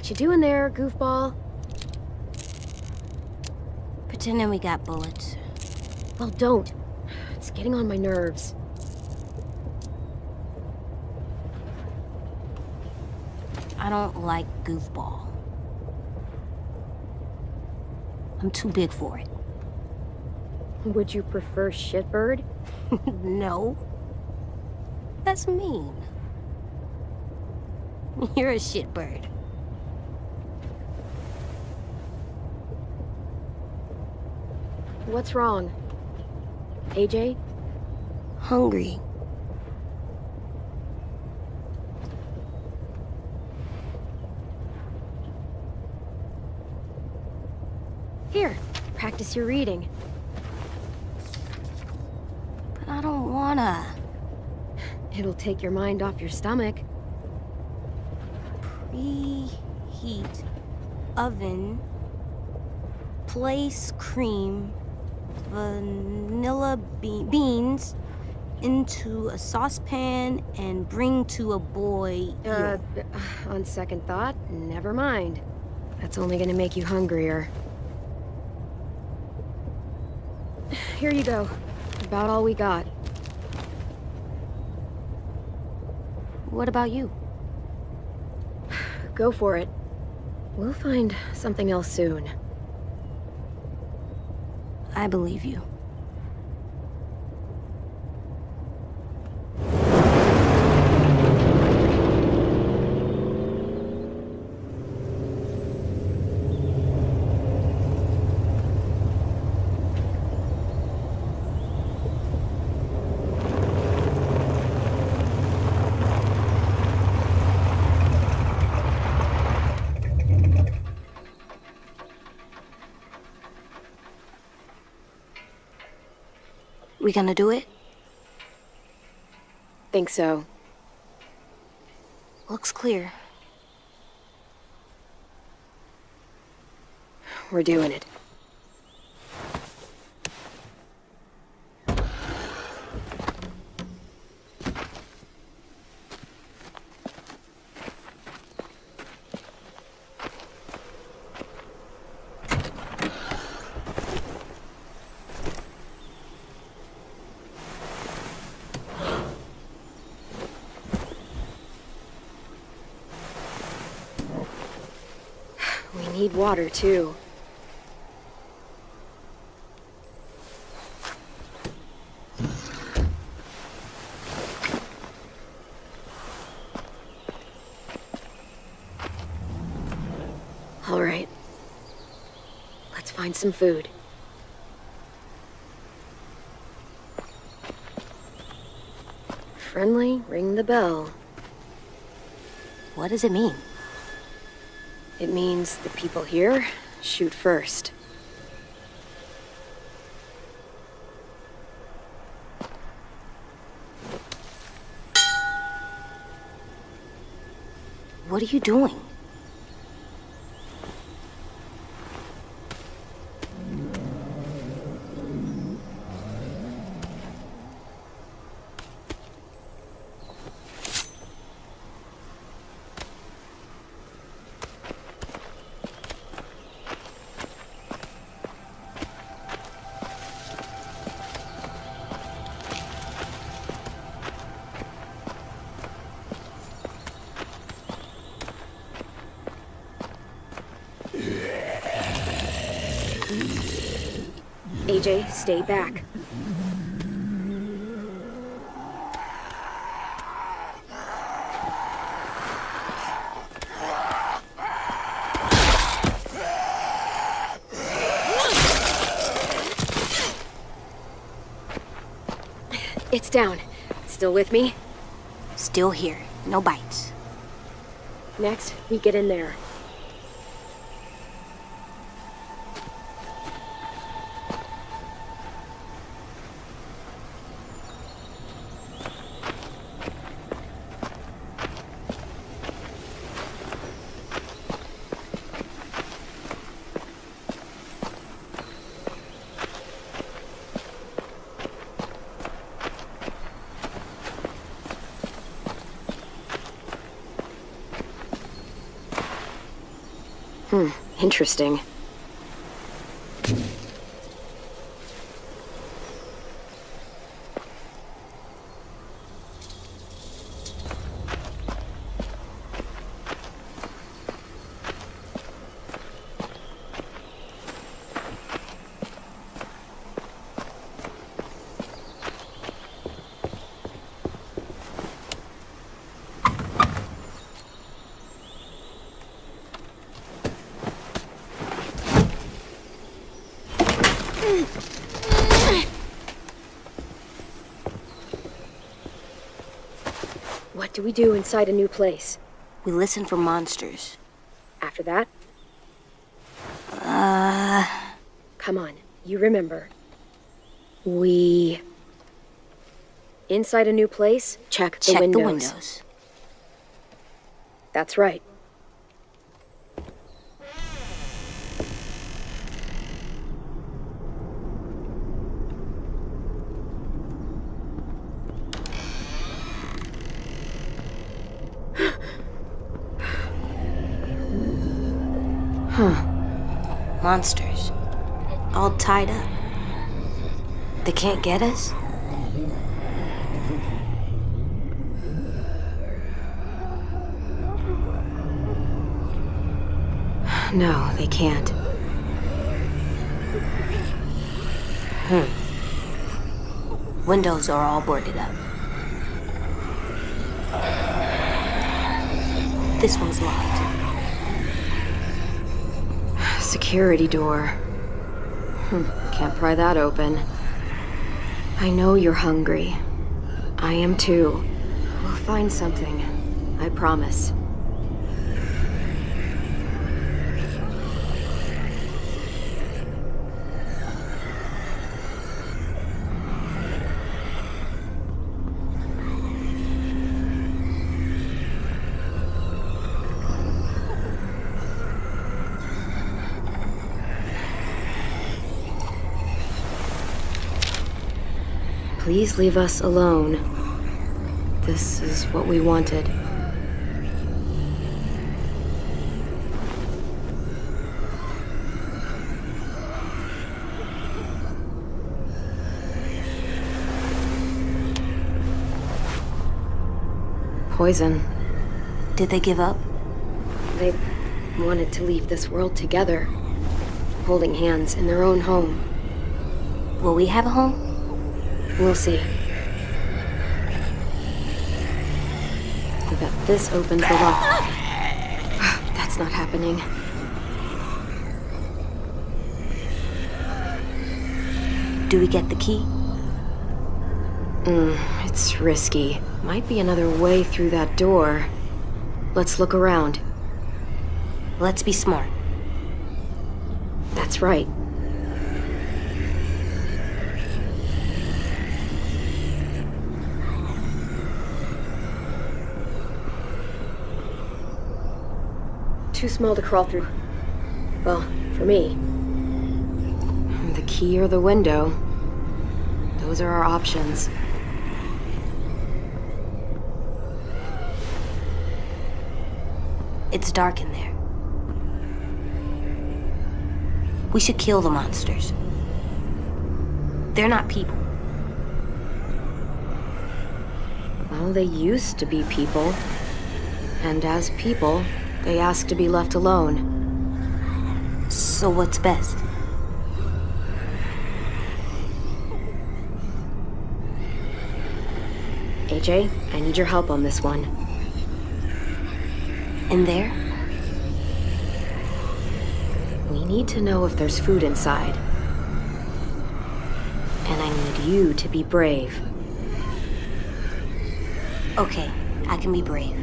What you doing there, goofball? Pretending we got bullets. Well, don't. It's getting on my nerves. I don't like goofball. I'm too big for it. Would you prefer shitbird? No. That's mean. You're a shitbird. What's wrong? AJ? Hungry. Here, practice your reading. But I don't wanna. It'll take your mind off your stomach. Preheat oven. Place cream, vanilla beans into a saucepan and bring to a boil. On second thought, never mind. That's only gonna make you hungrier. Here you go. About all we got. What about you? Go for it. We'll find something else soon. I believe you. We gonna do it? Think so. Looks clear. We're doing it. We need water, too. All right. Let's find some food. Friendly, ring the bell. What does it mean? It means the people here shoot first. What are you doing? AJ, stay back. It's down. Still with me? Still here. No bites. Next, we get in there. Interesting. What do we do inside a new place? We listen for monsters. After that? Come on, you remember. Inside a new place, check the windows. Check the windows. That's right. Monsters. All tied up. They can't get us? No, they can't. Windows are all boarded up. This one's locked. Security door. Can't pry that open. I know you're hungry. I am too. We'll find something. I promise. Please leave us alone. This is what we wanted. Poison. Did they give up? They wanted to leave this world together, holding hands in their own home. Will we have a home? We'll see. I bet this opens the lock. That's not happening. Do we get the key? It's risky. Might be another way through that door. Let's look around. Let's be smart. That's right. Too small to crawl through. Well, for me. The key or the window. Those are our options. It's dark in there. We should kill the monsters. They're not people. Well, they used to be people. And as people, they ask to be left alone. So what's best? AJ, I need your help on this one. In there? We need to know if there's food inside. And I need you to be brave. Okay, I can be brave.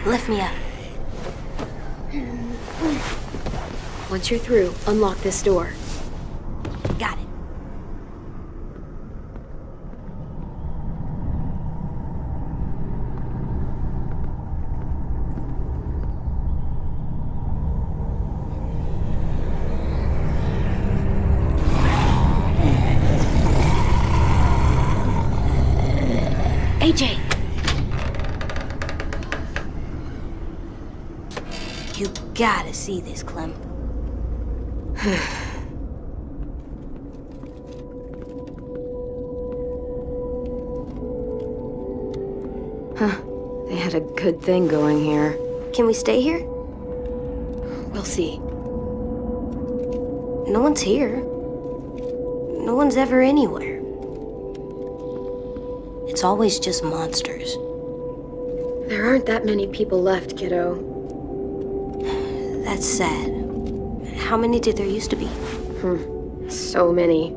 Lift me up. Once you're through, unlock this door. Got it. AJ! You gotta see this, Clem. Huh. They had a good thing going here. Can we stay here? We'll see. No one's here. No one's ever anywhere. It's always just monsters. There aren't that many people left, kiddo. That's sad. How many did there used to be? So many.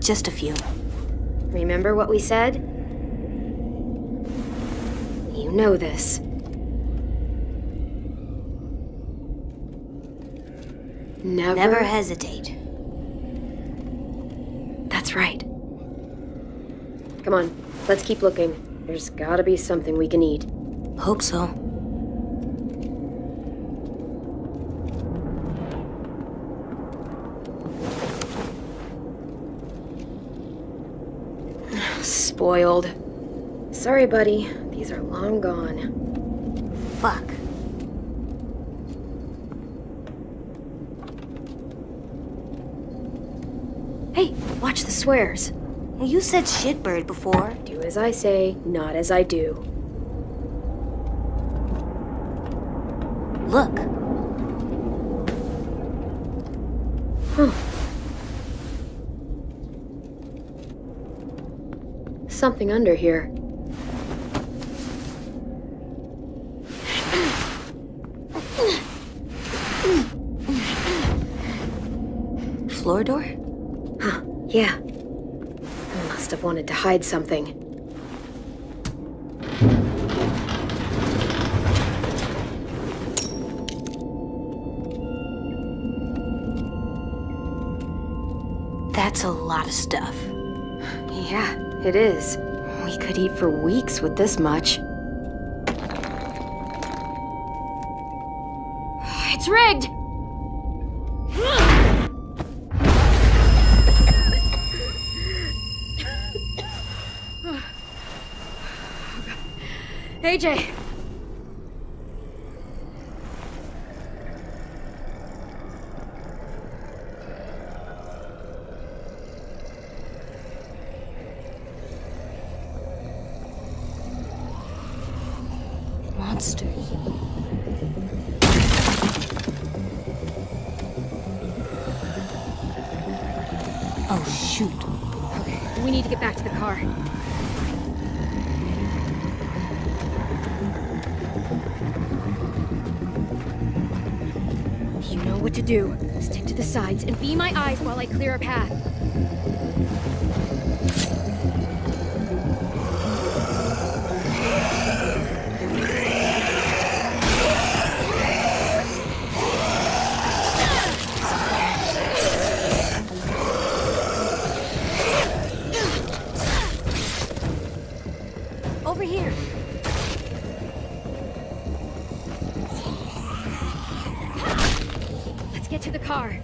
Just a few. Remember what we said? You know this. Never hesitate. That's right. Come on, let's keep looking. There's gotta be something we can eat. Hope so. Spoiled. Sorry, buddy. These are long gone. Fuck. Hey, watch the swears. You said shitbird before. Do as I say, not as I do. Look. Huh. Something under here. Floor door? Huh, yeah. Must have wanted to hide something. That's a lot of stuff. Yeah, it is. We could eat for weeks with this much. It's rigged! AJ! Monsters. Oh, shoot. Okay, we need to get back to the car. You know what to do. Stick to the sides and be my eyes while I clear a path. Over here. Let's get to the car.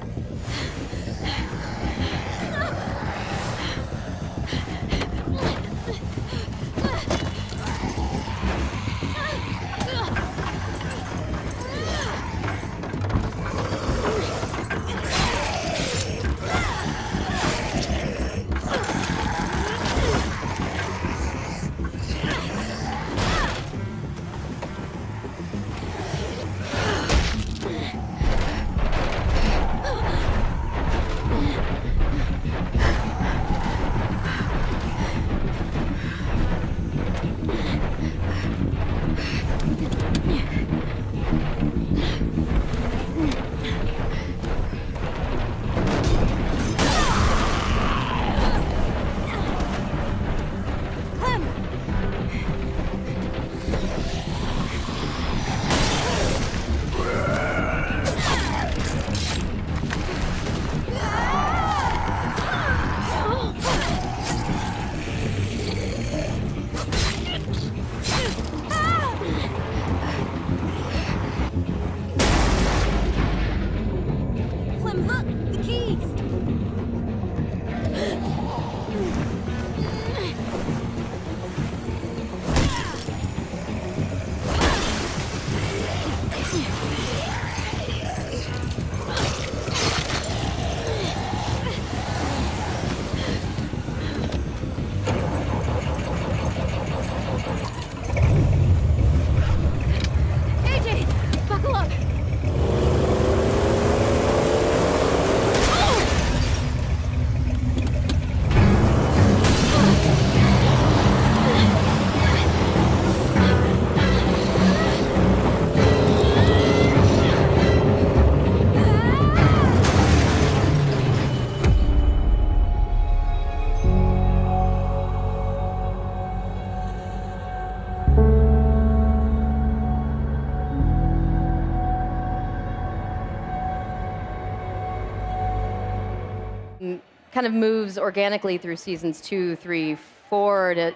kind of moves organically through seasons 2, 3, 4.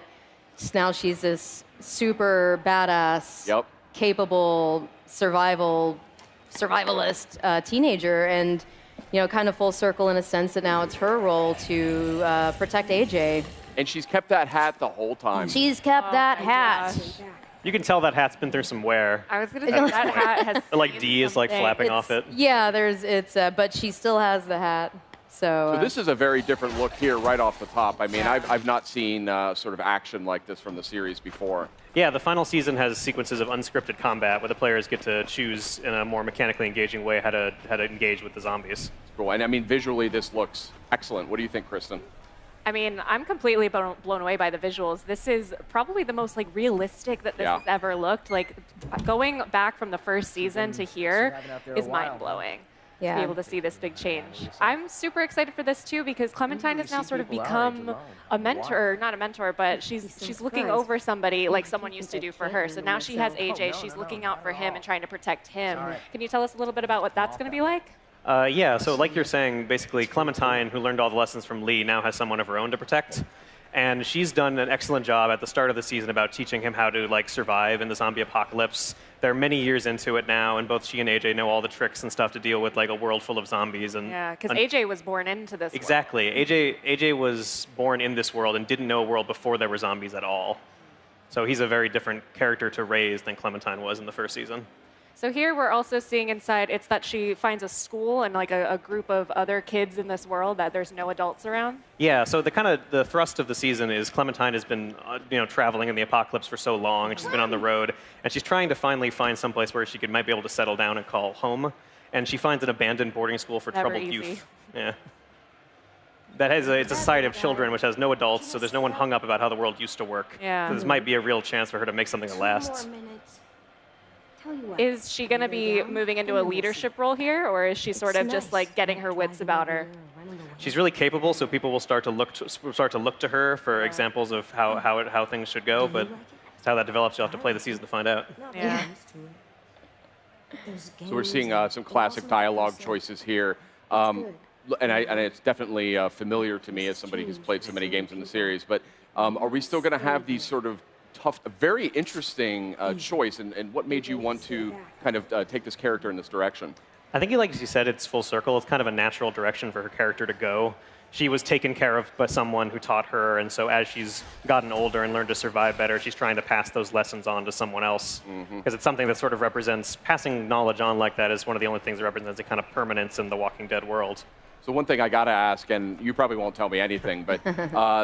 Now she's this super badass, capable survivalist teenager, and kind of full circle in a sense that now it's her role to protect AJ. And she's kept that hat the whole time. She's kept that hat. Gosh. You can tell that hat's been through some wear. I was gonna say that hat has. Like D is like flapping off it. Yeah, but she still has the hat. So this is a very different look here right off the top. I mean, I've not seen sort of action like this from the series before. Yeah, the final season has sequences of unscripted combat where the players get to choose in a more mechanically engaging way how to engage with the zombies. Cool. And I mean, visually, this looks excellent. What do you think, Kristen? I mean, I'm completely blown away by the visuals. This is probably the most like realistic that this has ever looked. Like going back from the first season to here is mind blowing. To be able to see this big change. I'm super excited for this too because Clementine has now sort of become a mentor, not a mentor, but she's looking over somebody like someone used to do for her. So now she has AJ, she's looking out for him and trying to protect him. Can you tell us a little bit about what that's going to be like? Yeah, so like you're saying, basically Clementine, who learned all the lessons from Lee, now has someone of her own to protect. And she's done an excellent job at the start of the season about teaching him how to like survive in the zombie apocalypse. They're many years into it now, and both she and AJ know all the tricks and stuff to deal with like a world full of zombies. And yeah, because AJ was born into this. Exactly. World. AJ was born in this world and didn't know a world before there were zombies at all. So he's a very different character to raise than Clementine was in the first season. So here we're also seeing inside, it's that she finds a school and like a group of other kids in this world that there's no adults around. Yeah, so the thrust of the season is Clementine has been traveling in the apocalypse for so long, and she's been on the road, and she's trying to finally find someplace where she might be able to settle down and call home. And she finds an abandoned boarding school for troubled youth. Yeah. It's a site of children which has no adults, so there's no one hung up about how the world used to work. Yeah. So this might be a real chance for her to make something that lasts. Is she going to be moving into a leadership role here, or is she sort of just like getting her wits about her? She's really capable, so people will start to look to her for examples of how things should go. But how that develops, you'll have to play the season to find out. Yeah. So we're seeing some classic dialogue choices here. And it's definitely familiar to me as somebody who's played so many games in the series. But are we still going to have these sort of tough, very interesting choice? And what made you want to kind of take this character in this direction? I think, like you said, it's full circle. It's kind of a natural direction for her character to go. She was taken care of by someone who taught her, and so as she's gotten older and learned to survive better, she's trying to pass those lessons on to someone else. Because it's something that sort of represents, passing knowledge on like that is one of the only things that represents a kind of permanence in the Walking Dead world. So one thing I got to ask, and you probably won't tell me anything, but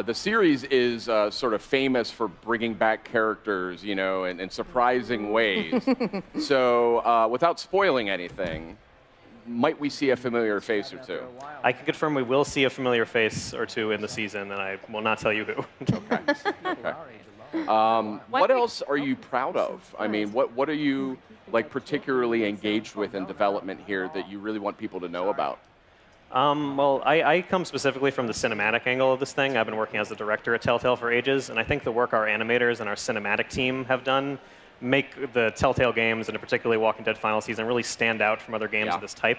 the series is sort of famous for bringing back characters, in surprising ways. So without spoiling anything, might we see a familiar face or two? I can confirm we will see a familiar face or two in the season, and I will not tell you who. Okay. What else are you proud of? I mean, what are you particularly engaged with in development here that you really want people to know about? Well, I come specifically from the cinematic angle of this thing. I've been working as a director at Telltale for ages, and I think the work our animators and our cinematic team have done make the Telltale games, and particularly Walking Dead Final Season, really stand out from other games of this type.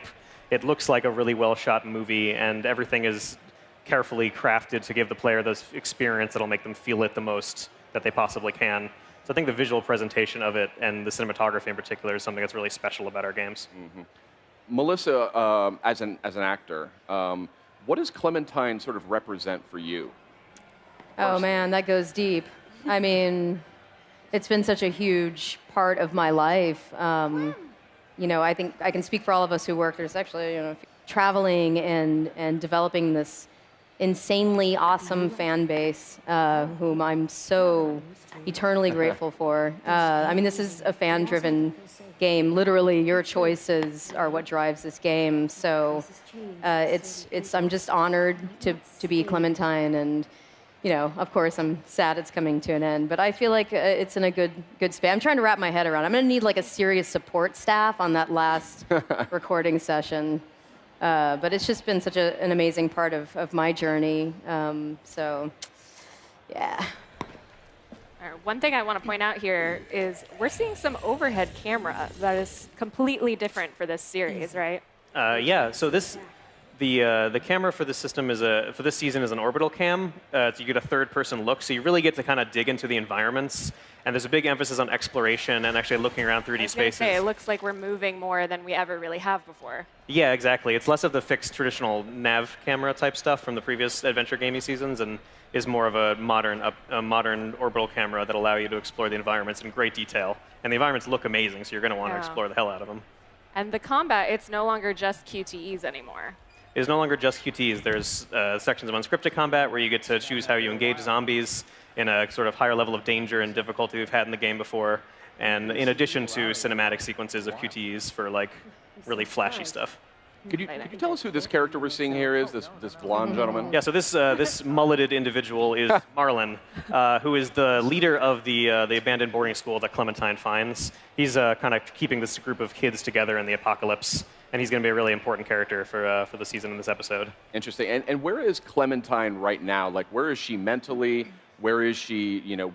It looks like a really well-shot movie, and everything is carefully crafted to give the player this experience that'll make them feel it the most that they possibly can. So I think the visual presentation of it and the cinematography in particular is something that's really special about our games. Melissa, as an actor, what does Clementine sort of represent for you? Oh man, that goes deep. I mean, it's been such a huge part of my life. I think I can speak for all of us who work. There's actually, traveling and developing this insanely awesome fan base, whom I'm so eternally grateful for. I mean, this is a fan-driven game. Literally, your choices are what drives this game. So I'm just honored to be Clementine, and of course, I'm sad it's coming to an end. But I feel like it's in a good span. I'm trying to wrap my head around. I'm going to need a serious support staff on that last recording session. But it's just been such an amazing part of my journey. So, yeah. One thing I want to point out here is we're seeing some overhead camera that is completely different for this series, right? Yeah, so this The camera for this system for this season is an orbital cam. So you get a third-person look, so you really get to kind of dig into the environments. And there's a big emphasis on exploration and actually looking around 3D spaces. It looks like we're moving more than we ever really have before. Yeah, exactly. It's less of the fixed traditional nav camera type stuff from the previous adventure gaming seasons, and is more of a modern orbital camera that allow you to explore the environments in great detail. And the environments look amazing, so you're going to want to explore the hell out of them. And the combat, it's no longer just QTEs anymore. It is no longer just QTs. There's sections of unscripted combat where you get to choose how you engage zombies in a sort of higher level of danger and difficulty we've had in the game before, and in addition to cinematic sequences of QTEs for like really flashy stuff. Could you tell us who this character we're seeing here is, this blonde gentleman? Yeah, so this mulleted individual is Marlon, who is the leader of the abandoned boarding school that Clementine finds. He's kind of keeping this group of kids together in the apocalypse, and he's going to be a really important character for the season in this episode. Interesting. And where is Clementine right now? Like, where is she mentally? Where is she? You know,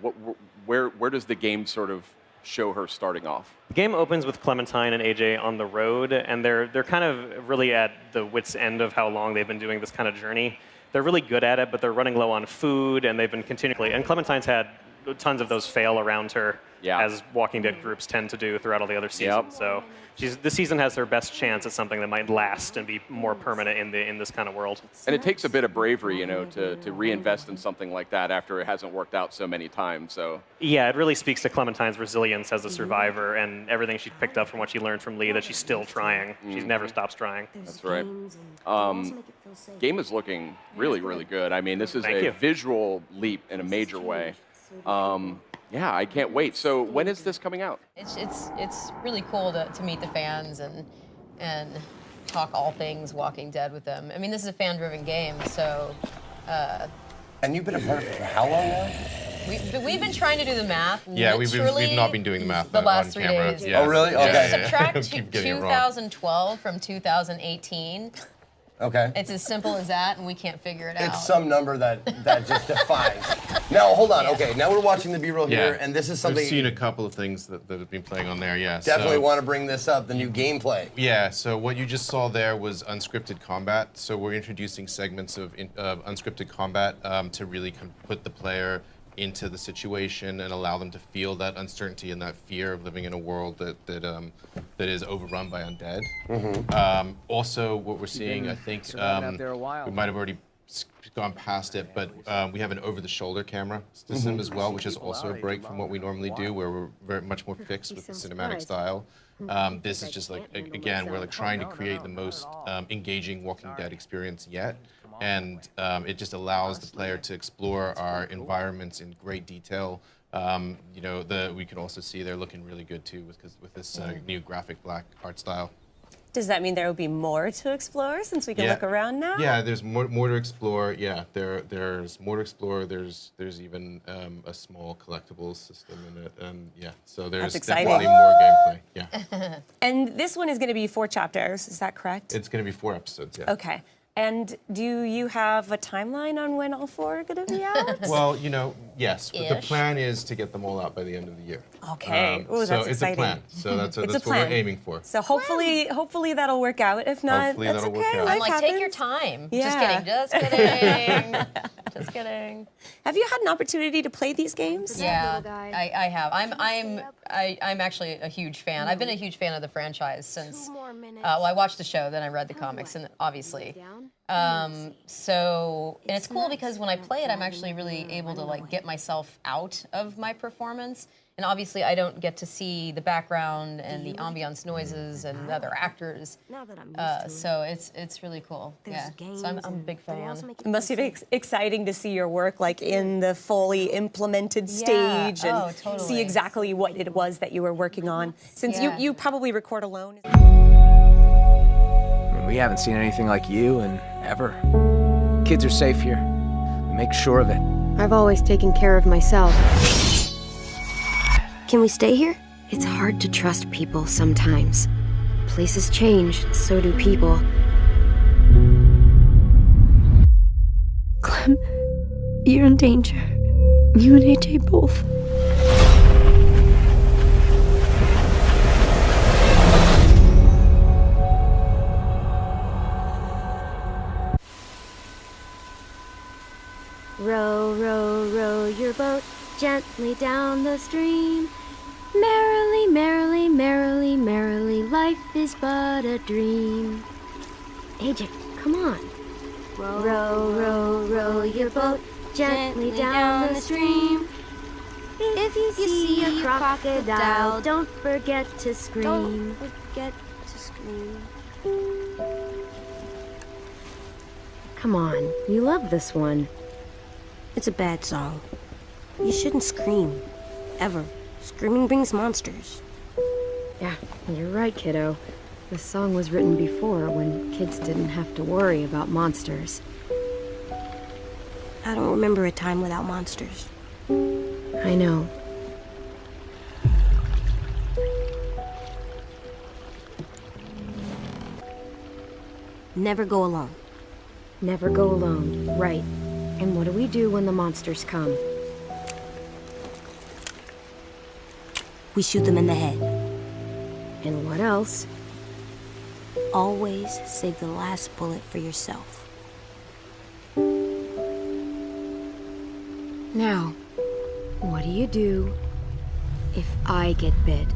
where does the game sort of show her starting off? The game opens with Clementine and AJ on the road, and they're kind of really at the wit's end of how long they've been doing this kind of journey. They're really good at it, but they're running low on food, and they've been continually. And Clementine's had tons of those fail around her, as Walking Dead groups tend to do throughout all the other seasons. So this season has her best chance at something that might last and be more permanent in this kind of world. And it takes a bit of bravery, you know, to reinvest in something like that after it hasn't worked out so many times. So yeah, it really speaks to Clementine's resilience as a survivor and everything she picked up from what she learned from Lee, that she's still trying. She never stops trying. That's right. Game is looking really, really good. I mean, this is a visual leap in a major way. Yeah, I can't wait. So when is this coming out? It's really cool to meet the fans and talk all things Walking Dead with them. I mean, this is a fan-driven game, so. And you've been a part of it for how long now? We've been trying to do the math. Yeah, we've not been doing the math the last on 3 camera. days. Yeah. Oh, really? Okay. Subtract 2012 from 2018. Okay. It's as simple as that, and we can't figure it out. It's some number that just defies. Now, hold on. Okay, now we're watching the B-roll here, and this is something. I've seen a couple of things that have been playing on there, Definitely want to bring this up, the new gameplay. Yeah, so what you just saw there was unscripted combat. So we're introducing segments of unscripted combat to really put the player into the situation and allow them to feel that uncertainty and that fear of living in a world that is overrun by undead. Also, what we're seeing, I think, we might have already gone past it, but we have an over-the-shoulder camera system as well, which is also a break from what we normally do, where we're very much more fixed with the cinematic style. This is just like, again, we're like trying to create the most engaging Walking Dead experience yet. And it just allows the player to explore our environments in great detail. You know, we can also see they're looking really good too with this new graphic black art style. Does that mean there will be more to explore since we can look around now? Yeah, there's more to explore. Yeah, there's more to explore. There's even a small collectibles system in it, and so there's definitely more gameplay. Yeah. And this one is going to be 4 chapters. Is that correct? It's going to be 4 episodes. Yeah. Okay. And do you have a timeline on when all 4 are going to be out? Well, you know, yes. But the plan is to get them all out by the end of the year. Okay. Ooh, so that's it's exciting. a plan. So that's what we're aiming for. So hopefully that'll work out. If not, Hopefully that's that'll okay. work out. I'm like, happens. take your time. Yeah. Just kidding. Just kidding. Have you had an opportunity to play these games? Yeah, I have. I'm actually a huge fan. I've been a huge fan of the franchise since. Well, I watched the show, then I read the comics, and obviously. So, and it's cool because when I play it, I'm actually really able to like get myself out of my performance. And obviously, I don't get to see the background and the ambiance noises and the other actors. So it's really cool. Yeah. So I'm a big fan. It must be exciting to see your work like in the fully implemented stage and see exactly what it was that you were working on. Since you probably record alone. I mean, we haven't seen anything like you in ever. Kids are safe here. We make sure of it. I've always taken care of myself. Can we stay here? It's hard to trust people sometimes. Places change, so do people. Clem, you're in danger. You and AJ both. Row, row, row your boat gently down the stream. Merrily, merrily, merrily, merrily, life is but a dream. AJ, come on. Row, row, row your boat gently down the stream. If you see a crocodile, don't forget to scream. Don't forget to scream. Come on, you love this one. It's a bad song. You shouldn't scream. Ever. Screaming brings monsters. Yeah, you're right, kiddo. This song was written before, when kids didn't have to worry about monsters. I don't remember a time without monsters. I know. Never go alone. Never go alone, right. And what do we do when the monsters come? We shoot them in the head. And what else? Always save the last bullet for yourself. Now, what do you do if I get bit?